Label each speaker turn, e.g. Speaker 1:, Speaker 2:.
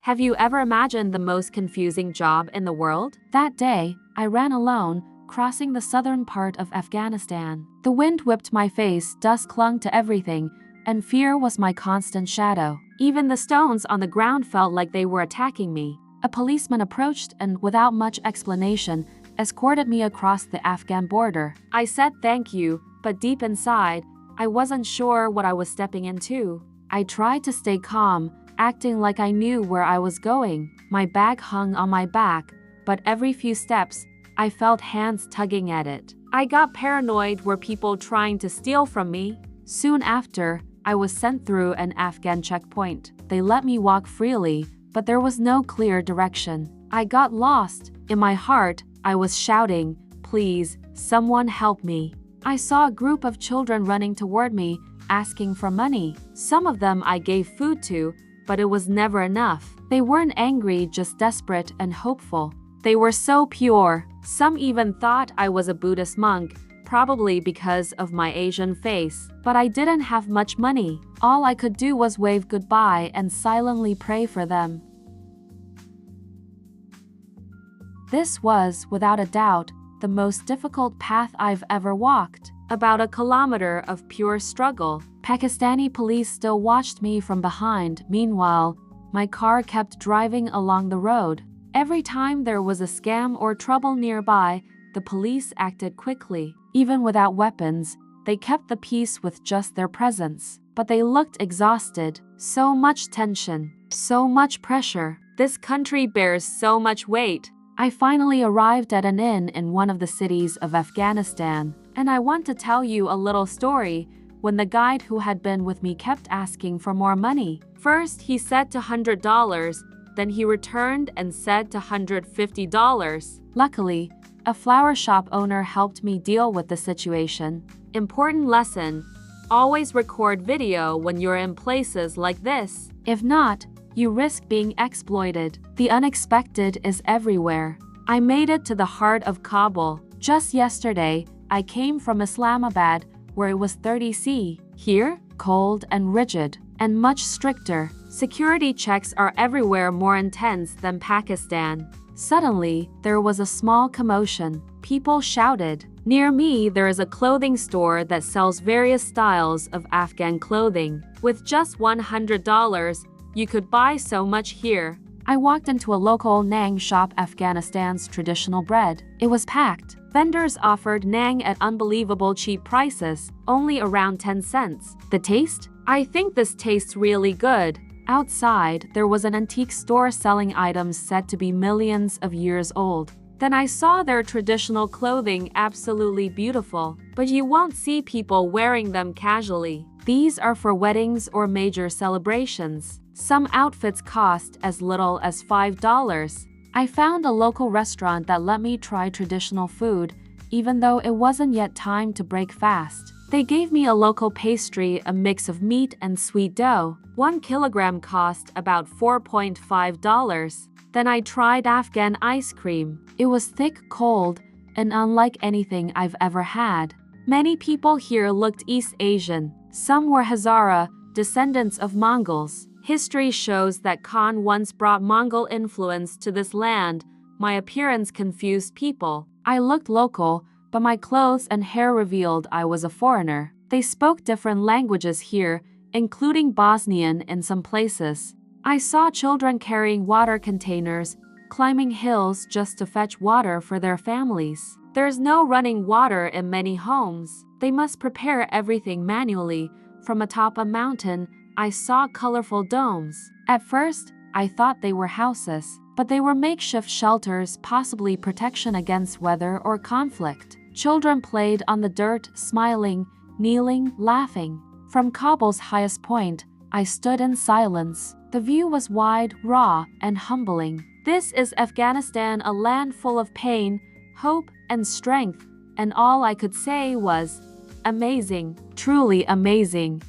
Speaker 1: Have you ever imagined the most confusing job in the world? That day, I ran alone, crossing the southern part of Afghanistan. The wind whipped my face, dust clung to everything, and fear was my constant shadow. Even the stones on the ground felt like they were attacking me. A policeman approached and, without much explanation, escorted me across the Afghan border. I said thank you, but deep inside, I wasn't sure what I was stepping into. I tried to stay calm, acting like I knew where I was going. My bag hung on my back, but every few steps, I felt hands tugging at it. I got paranoid. Were people trying to steal from me? Soon after, I was sent through an Afghan checkpoint. They let me walk freely, but there was no clear direction. I got lost. In my heart, I was shouting, "Please, someone help me." I saw a group of children running toward me, asking for money. Some of them I gave food to, but it was never enough. They weren't angry, just desperate and hopeful. They were so pure. Some even thought I was a Buddhist monk, probably because of my Asian face. But I didn't have much money. All I could do was wave goodbye and silently pray for them. This was, without a doubt, the most difficult path I've ever walked. About a kilometer of pure struggle. Pakistani police still watched me from behind. Meanwhile, my car kept driving along the road. Every time there was a scam or trouble nearby, the police acted quickly. Even without weapons, they kept the peace with just their presence. But they looked exhausted. So much tension. So much pressure. This country bears so much weight. I finally arrived at an inn in one of the cities of Afghanistan, and I want to tell you a little story. When the guide who had been with me kept asking for more money. First, he said to $100, then he returned and said to $150. Luckily, a flower shop owner helped me deal with the situation. Important lesson: always record video when you're in places like this. If not, you risk being exploited. The unexpected is everywhere. I made it to the heart of Kabul. Just yesterday, I came from Islamabad, where it was 30 degrees. Here, cold and rigid, and much stricter. Security checks are everywhere, more intense than Pakistan. Suddenly, there was a small commotion. People shouted. Near me, there is a clothing store that sells various styles of Afghan clothing. With just $100, you could buy so much here. I walked into a local nang shop, Afghanistan's traditional bread. It was packed. Vendors offered nang at unbelievable cheap prices, only around 10 cents. The taste? I think this tastes really good. Outside, there was an antique store selling items said to be millions of years old. Then I saw their traditional clothing, absolutely beautiful, but you won't see people wearing them casually. These are for weddings or major celebrations. Some outfits cost as little as $5. I found a local restaurant that let me try traditional food, even though it wasn't yet time to break fast. They gave me a local pastry, a mix of meat and sweet dough. 1 kilogram cost about $4.5. Then I tried Afghan ice cream. It was thick, cold, and unlike anything I've ever had. Many people here looked East Asian. Some were Hazara, descendants of Mongols. History shows that Khan once brought Mongol influence to this land. My appearance confused people. I looked local, but my clothes and hair revealed I was a foreigner. They spoke different languages here, including Bosnian in some places. I saw children carrying water containers, climbing hills just to fetch water for their families. There's no running water in many homes. They must prepare everything manually. From atop a mountain, I saw colorful domes. At first, I thought they were houses, but they were makeshift shelters, possibly protection against weather or conflict. Children played on the dirt, smiling, kneeling, laughing. From Kabul's highest point, I stood in silence. The view was wide, raw, and humbling. This is Afghanistan, a land full of pain, hope, and strength, and all I could say was, amazing, truly amazing.